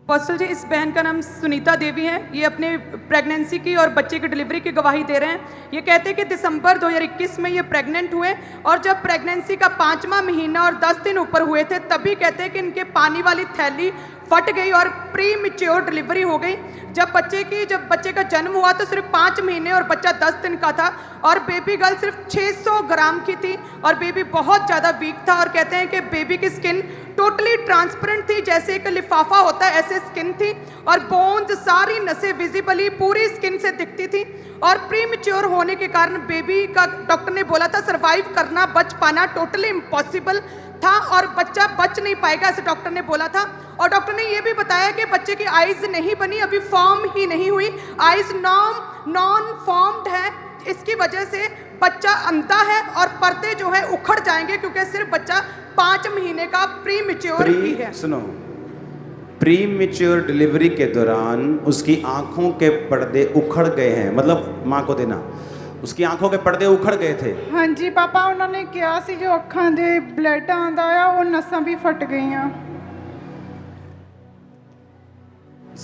Apostle जी, इस बहन का नाम सुनीता देवी है। ये अपने प्रेगनेंसी की और बच्चे की डिलीवरी की गवाही दे रहे हैं। ये कहते हैं कि दिसंबर 2021 में ये प्रेग्नेंट हुए और जब प्रेगनेंसी का 5वां महीना और 10 दिन ऊपर हुए थे, तभी कहते हैं कि इनके पानी वाली थैली फट गई और प्री मैच्योर डिलीवरी हो गई। जब बच्चे का जन्म हुआ तो सिर्फ 5 महीने और बच्चा 10 दिन का था और बेबी गर्ल सिर्फ 600 ग्राम की थी और बेबी बहुत ज़्यादा वीक था। और कहते हैं कि बेबी की स्किन टोटली ट्रांसपेरेंट थी, जैसे एक लिफाफा होता है ऐसे स्किन थी और बोन्स सारी नसें विजिबली पूरी स्किन से दिखती थी। और प्री मैच्योर होने के कारण बेबी का डॉक्टर ने बोला था सर्वाइव करना, बच पाना टोटली इम्पॉसिबल था और बच्चा बच नहीं पाएगा, ऐसे डॉक्टर ने बोला था। और डॉक्टर ने ये भी बताया कि बच्चे की आइज नहीं बनी, अभी फॉर्म ही नहीं हुई, आइज नॉन फॉर्म्ड है। इसकी वजह से बच्चा अंधा है और पर्दे जो है उखड़ जाएंगे क्योंकि सिर्फ बच्चा 5 महीने का प्री मैच्योर ही है। सुनो, प्री मैच्योर डिलीवरी के दौरान उसकी आंखों के पर्दे उखड़ गए हैं, मतलब माँ को देना, उसकी आंखों के पर्दे उखड़ गए थे। हाँ जी पापा, उन्होंने कहा सी जो अखां दे ब्लड आंदा आ वो नसां भी फट गईयां।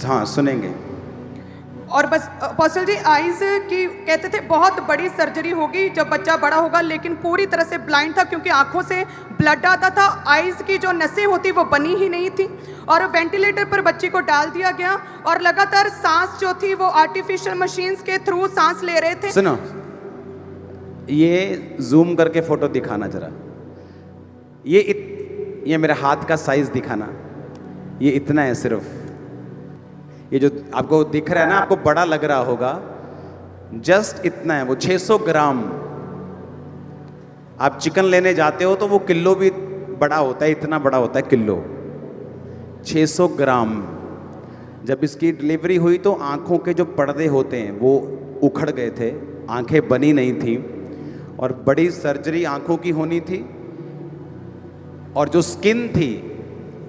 हाँ सुनेंगे। और बस अपोस्टल जी, आइज की कहते थे बहुत बड़ी सर्जरी होगी जब बच्चा बड़ा होगा, लेकिन पूरी तरह से ब्लाइंड था क्योंकि आंखों से ब्लड आता था, आइज की जो नसें होती वो बनी ही नहीं थी। और वेंटिलेटर पर बच्ची को डाल दिया गया और लगातार सांस जो थी वो आर्टिफिशियल मशीन्स के थ्रू सांस ले रहे थे। सुनो, ये जूम करके फोटो दिखाना जरा, ये मेरा हाथ का साइज दिखाना, ये इतना है सिर्फ, ये जो आपको दिख रहा है ना, आपको बड़ा लग रहा होगा, जस्ट इतना है, वो 600 ग्राम। आप चिकन लेने जाते हो तो वो किलो भी बड़ा होता है, इतना बड़ा होता है किलो, 600 ग्राम। जब इसकी डिलीवरी हुई तो आंखों के जो पर्दे होते हैं वो उखड़ गए थे, आंखें बनी नहीं थी और बड़ी सर्जरी आंखों की होनी थी और जो स्किन थी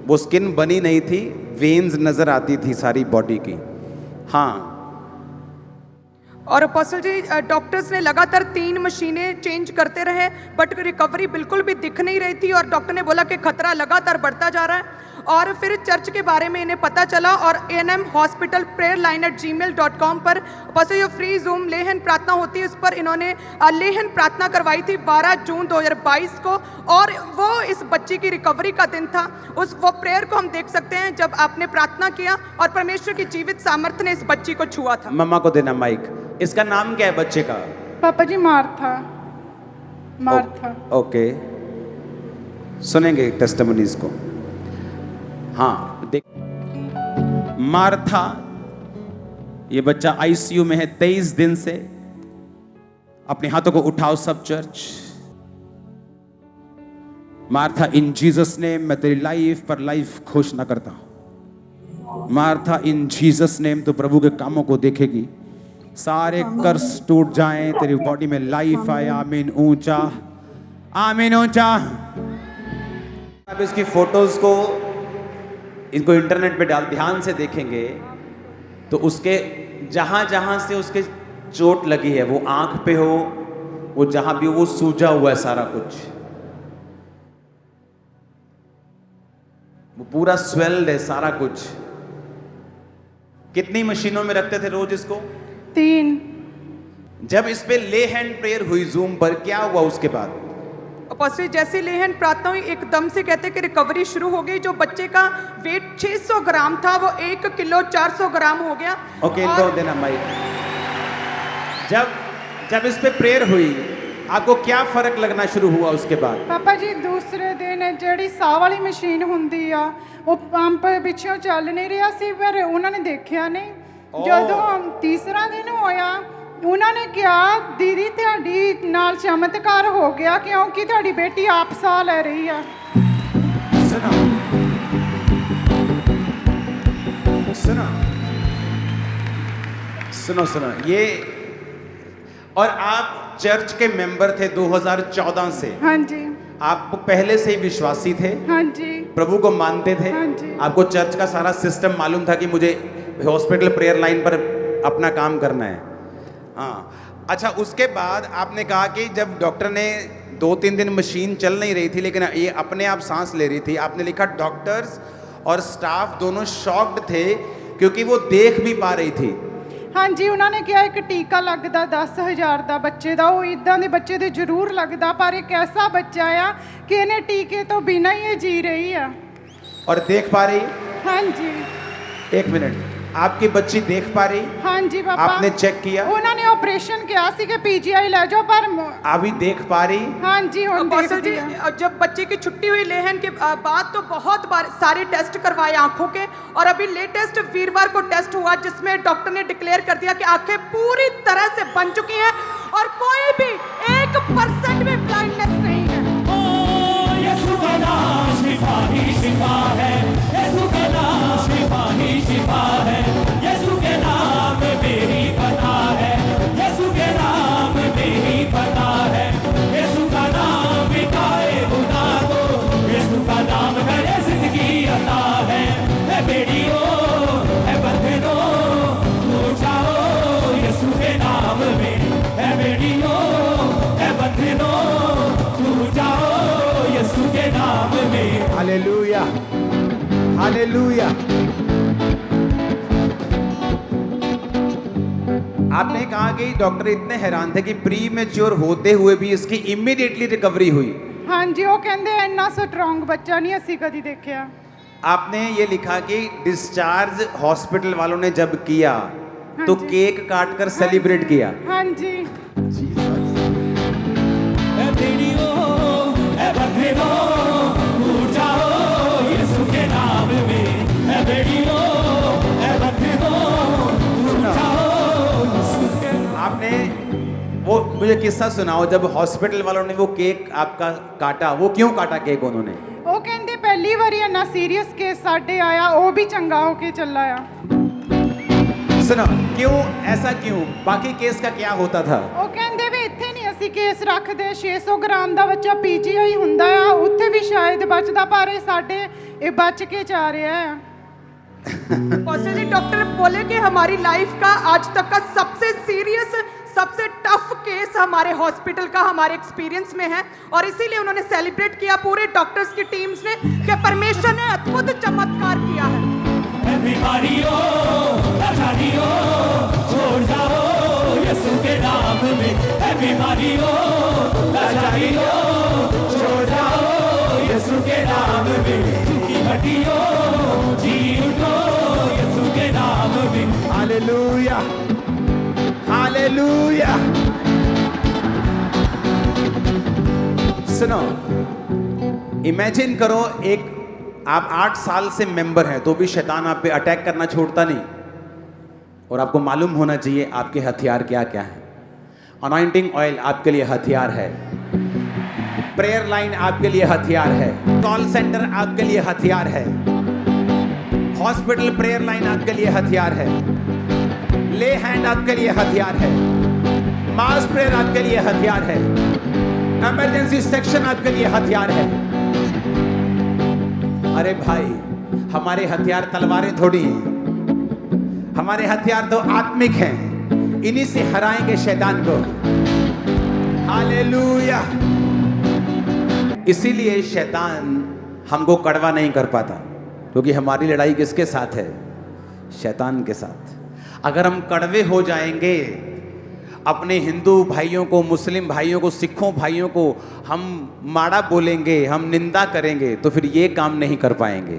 वो स्किन बनी नहीं थी, वेन्स नजर आती थी सारी बॉडी की। हाँ, और अपोस्टल जी, डॉक्टर्स ने लगातार 3 मशीनें चेंज करते रहे बट रिकवरी बिल्कुल भी दिख नहीं रही थी और डॉक्टर ने बोला कि खतरा लगातार बढ़ता जा रहा है। और फिर चर्च के बारे में इन्हें पता चला और ANM hospital prayer line @gmail.com पर अपोस्टल जो फ्री जूम लेहन प्रार्थना होती है उस पर इन्होंने लेहन प्रार्थना करवाई थी 12 जून 2022 को और वो इस बच्ची की रिकवरी का दिन था। वो प्रेयर को हम देख सकते हैं जब आपने प्रार्थना किया और परमेश्वर की जीवित सामर्थ्य ने इस बच्ची को छुआ था। मम्मा को देना माइक। इसका नाम क्या है बच्चे का? पापा जी मार्था। ओके, सुनेंगे टेस्टिमनीज को। हाँ देख, मार्था, ये बच्चा ICU में है 23 दिन से। अपने हाथों को उठाओ सब चर्च। मार्था, इन जीसस नेम मैं तेरी लाइफ पर लाइफ घोषणा करता हूं। मार्था, इन जीसस नेम तो प्रभु के कामों को देखेगी, सारे कर्स टूट जाएं, तेरी बॉडी में लाइफ आए। आमीन ऊंचा, आमीन ऊंचा। अब इसकी फोटोज को इनको इंटरनेट पे डाल, ध्यान से देखेंगे तो उसके जहां जहां से उसके चोट लगी है, वो आंख पे हो, वो जहां भी हो, वो सूजा हुआ है सारा कुछ, वो पूरा स्वेल्ड है सारा कुछ। कितनी मशीनों में रखते थे रोज इसको? 3। जब इस पे ले हैंड प्रेयर हुई जूम पर, क्या हुआ उसके बाद? अपोस्टल जैसे लेहन प्रार्थना हुई एकदम से कहते कि रिकवरी शुरू हो गई। जो बच्चे का वेट 600 ग्राम था वो 1 किलो 400 ग्राम हो गया। ओके, इनको देना माइक। जब इस पे प्रेयर हुई आपको क्या फर्क लगना शुरू हुआ उसके बाद? पापा जी दूसरे दिन ਜਿਹੜੀ ਸਾਹ ਵਾਲੀ ਮਸ਼ੀਨ ਹੁੰਦੀ ਆ ਉਹ ਪੰਪ ਪਿੱਛੋਂ ਚੱਲ ਨਹੀਂ ਰਿਹਾ ਸੀ, ਪਰ ਉਹਨਾਂ ਨੇ ਦੇਖਿਆ ਨਹੀਂ। ਜਦੋਂ ਤੀਸਰਾ ਦਿਨ ਹੋਇਆ ਉਹਨਾਂ ਨੇ ਕਿਹਾ ਦੀਦੀ ਤੁਹਾਡੀ ਨਾਲ ਚਮਤਕਾਰ ਹੋ ਗਿਆ ਕਿਉਂਕਿ ਤੁਹਾਡੀ ਬੇਟੀ ਆਪ ਸਾਹ ਲੈ ਰਹੀ ਆ। सुनो ये, और आप चर्च के मेंबर थे 2014 से? हाँ जी। आप पहले से ही विश्वासी थे? हाँ जी। प्रभु को मानते थे? हाँ जी। आपको चर्च का सारा सिस्टम मालूम था कि मुझे हॉस्पिटल प्रेयर लाइन पर अपना काम करना है? हाँ, अच्छा। उसके बाद आपने कहा कि जब डॉक्टर ने 2-3 दिन मशीन चल नहीं रही थी लेकिन ये अपने आप सांस ले रही थी, आपने लिखा डॉक्टर्स और स्टाफ दोनों शॉक्ड थे क्योंकि वो देख भी पा रही थी। ਹਾਂਜੀ ਉਹਨਾਂ ਨੇ ਕਿਹਾ ਇੱਕ ਟੀਕਾ ਲੱਗਦਾ 10000 ਦਾ ਬੱਚੇ ਦਾ, ਉਹ ਇਦਾਂ ਦੇ ਬੱਚੇ ਦੇ ਜ਼ਰੂਰ ਲੱਗਦਾ, ਪਰ ਇੱਕ ਐਸਾ ਬੱਚਾ ਆ ਕਿ ਇਹਨੇ ਟੀਕੇ ਤੋਂ ਬਿਨਾਂ ਹੀ ਇਹ ਜੀ ਰਹੀ ਆ। और देख पा रही? ਹਾਂਜੀ 1 मिनट, आपकी बच्ची देख पा रही? ਹਾਂਜੀ ਪਾਪਾ आपने चेक किया? ਉਹਨਾਂ ਨੇ ਆਪਰੇਸ਼ਨ ਕਿਹਾ ਸੀ ਕਿ ਪੀਜੀਆਈ ਲੈ ਜਾਓ, ਪਰ अभी देख पा रही? ਹਾਂਜੀ ਹੁਣ अपोस्टल जी, ਦੇਖਦੀ ਆ। जब बच्चे की छुट्टी हुई लेहन के बाद तो बहुत बार सारे टेस्ट करवाए आंखों के, और अभी लेटेस्ट वीरवार को टेस्ट हुआ जिसमें डॉक्टर ने डिक्लेयर कर दिया कि आंखें पूरी तरह से बन चुकी हैं और कोई भी 1% भी ब्लाइंडनेस नहीं है। यीशु का नाम शिफा ही शिफा है, यीशु का नाम शिफा ही शिफा है, यीशु के नाम मेरी पता है, यीशु के नाम मेरी पता है, यीशु का नाम मिटाए गुनाह को, यीशु का नाम करे जिंदगी अता है। ए बेड़ियों ए बंधनों टूट जाओ यीशु के नाम में, ए बेड़ियों ए बंधनों टूट जाओ यीशु के नाम में। Hallelujah, hallelujah. आपने कहा कि डॉक्टर इतने हैरान थे कि प्री मैच्योर होते हुए भी इसकी इमीडिएटली रिकवरी हुई। ਹਾਂਜੀ ਉਹ ਕਹਿੰਦੇ ਇੰਨਾ ਸਟਰੋਂਗ ਬੱਚਾ ਨਹੀਂ ਅਸੀਂ ਕਦੀ ਦੇਖਿਆ। आपने ये लिखा कि डिस्चार्ज हॉस्पिटल वालों ने जब किया तो हाँ जी। केक काट कर सेलिब्रेट किया। ਹਾਂਜੀ ए बेड़ियों ए बंधनों टूट जाओ यीशु के नाम में, ए बेड़ियों ए बंधनों टूट जाओ यीशु के नाम। आपने वो मुझे किस्सा सुनाओ, जब हॉस्पिटल वालों ने वो केक आपका काटा, वो क्यों काटा केक उन्होंने? ਉਹ ਕਹਿੰਦੇ ਪਹਿਲੀ ਵਾਰੀ ਇੰਨਾ ਸੀਰੀਅਸ ਕੇਸ ਸਾਡੇ ਆਇਆ, ਉਹ ਵੀ ਚੰਗਾ ਹੋ ਕੇ ਚੱਲਾ ਆ। सुनो, क्यों, ऐसा क्यों? बाकी केस का क्या होता था? ਉਹ ਕਹਿੰਦੇ ਵੀ ਇੱਥੇ ਨਹੀਂ ਅਸੀਂ ਕੇਸ ਰੱਖਦੇ, 600 ਗ੍ਰਾਮ ਦਾ ਬੱਚਾ ਪੀਜੀਆਈ ਹੁੰਦਾ ਆ, ਉੱਥੇ ਵੀ ਸ਼ਾਇਦ ਬਚਦਾ, ਪਰ ਇਹ ਸਾਡੇ ਇਹ ਬਚ ਕੇ ਜਾ ਰਿਹਾ ਆ। अपोस्टल जी, डॉक्टर बोले कि हमारी लाइफ का आज तक का सबसे सीरियस, सबसे टफ केस हमारे हॉस्पिटल का हमारे एक्सपीरियंस में है, और इसीलिए उन्होंने सेलिब्रेट किया पूरे डॉक्टर्स की टीम्स ने कि परमेश्वर ने अद्भुत चमत्कार किया है। ए बीमारियों लाचारियों छोड़ जाओ यीशु के नाम में, ए बीमारियों लाचारियों छोड़ जाओ यीशु के नाम में, झुकी हड्डियों जी उठो यीशु के नाम में। Hallelujah, hallelujah. सुनो, इमेजिन करो, एक आप 8 साल से मेंबर हैं तो भी शैतान आप पे अटैक करना छोड़ता नहीं, और आपको मालूम होना चाहिए आपके हथियार क्या क्या है। अनॉइंटिंग ऑयल आपके लिए हथियार है, प्रेयर लाइन आपके लिए हथियार है, कॉल सेंटर आपके लिए हथियार है, हॉस्पिटल प्रेयर लाइन आपके लिए हथियार है, ले हैंड आपके लिए हथियार है, मास प्रेयर आपके लिए हथियार है, इमरजेंसी सेक्शन आपके लिए हथियार है। अरे भाई, हमारे हथियार तलवारें थोड़ी हैं, हमारे हथियार तो आत्मिक हैं, इन्हीं से हराएंगे शैतान को। हालेलुया। इसीलिए शैतान हमको कड़वा नहीं कर पाता, क्योंकि हमारी लड़ाई किसके साथ है? शैतान के साथ। अगर हम कड़वे हो जाएंगे, अपने हिंदू भाइयों को, मुस्लिम भाइयों को, सिखों भाइयों को हम माड़ा बोलेंगे, हम निंदा करेंगे, तो फिर ये काम नहीं कर पाएंगे।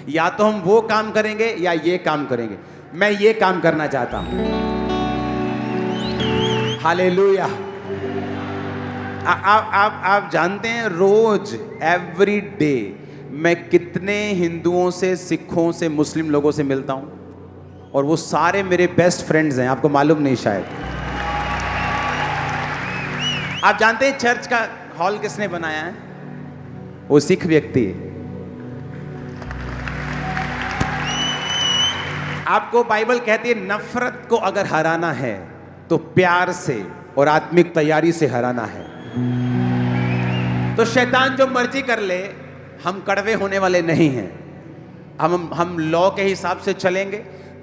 या तो हम वो काम करेंगे या ये काम करेंगे। मैं ये काम करना चाहता हूं। हालेलुया। आप जानते हैं, रोज एवरी डे मैं कितने हिंदुओं से, सिखों से, मुस्लिम लोगों से मिलता हूं, और वो सारे मेरे बेस्ट फ्रेंड्स हैं। आपको मालूम नहीं शायद। आप जानते हैं चर्च का हॉल किसने बनाया है? वो सिख व्यक्ति है। आपको बाइबल कहती है नफरत को अगर हराना है तो प्यार से और आत्मिक तैयारी से हराना है। तो शैतान जो मर्जी कर ले, हम कड़वे होने वाले नहीं हैं। हम लॉ के हिसाब से चलेंगे,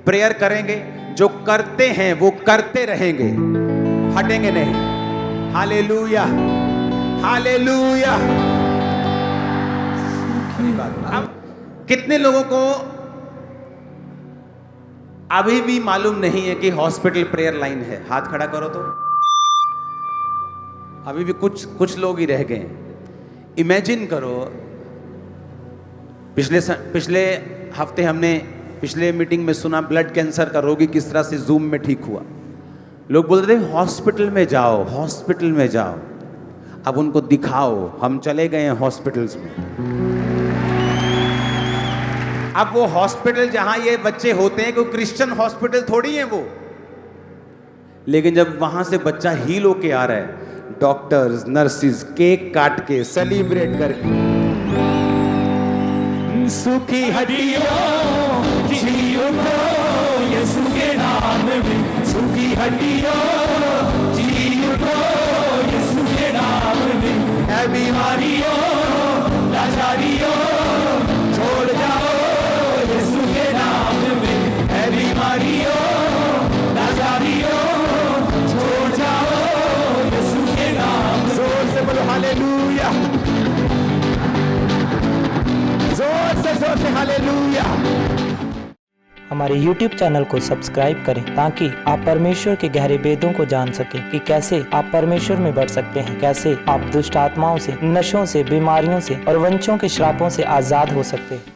प्रेयर करेंगे, जो करते हैं वो करते रहेंगे, हटेंगे नहीं। Hallelujah, hallelujah. अब कितने लोगों को अभी भी मालूम नहीं है कि हॉस्पिटल प्रेयर लाइन है? हाथ खड़ा करो तो। अभी भी कुछ लोग ही रह गए। इमेजिन करो, पिछले हफ्ते हमने पिछले मीटिंग में सुना ब्लड कैंसर का रोगी किस तरह से जूम में ठीक हुआ। लोग बोल रहे थे हॉस्पिटल में जाओ, हॉस्पिटल में जाओ। अब उनको दिखाओ, हम चले गए हैं हॉस्पिटल्स में। अब वो हॉस्पिटल जहां ये बच्चे होते हैं, कोई क्रिश्चियन हॉस्पिटल थोड़ी है वो। लेकिन जब वहां से बच्चा हील होके आ रहा है, डॉक्टर्स नर्सिस केक काट के सेलिब्रेट करके, सुखी हड्डियों जी उठो यीशु के नाम में, सुखी हड्डियों जी उठो यीशु के नाम में, है बीमारियों लाचारियों छोड़ जाओ यीशु के नाम में, है बीमारियों लाचारियों छोड़ जाओ यीशु के नाम में। जोर से बोलो हालेलुया, जोर से हालेलुया। हमारे YouTube चैनल को सब्सक्राइब करें ताकि आप परमेश्वर के गहरे वेदों को जान सकें कि कैसे आप परमेश्वर में बढ़ सकते हैं, कैसे आप दुष्ट आत्माओं से, नशों से, बीमारियों से और वंशों के श्रापों से आजाद हो सकते हैं।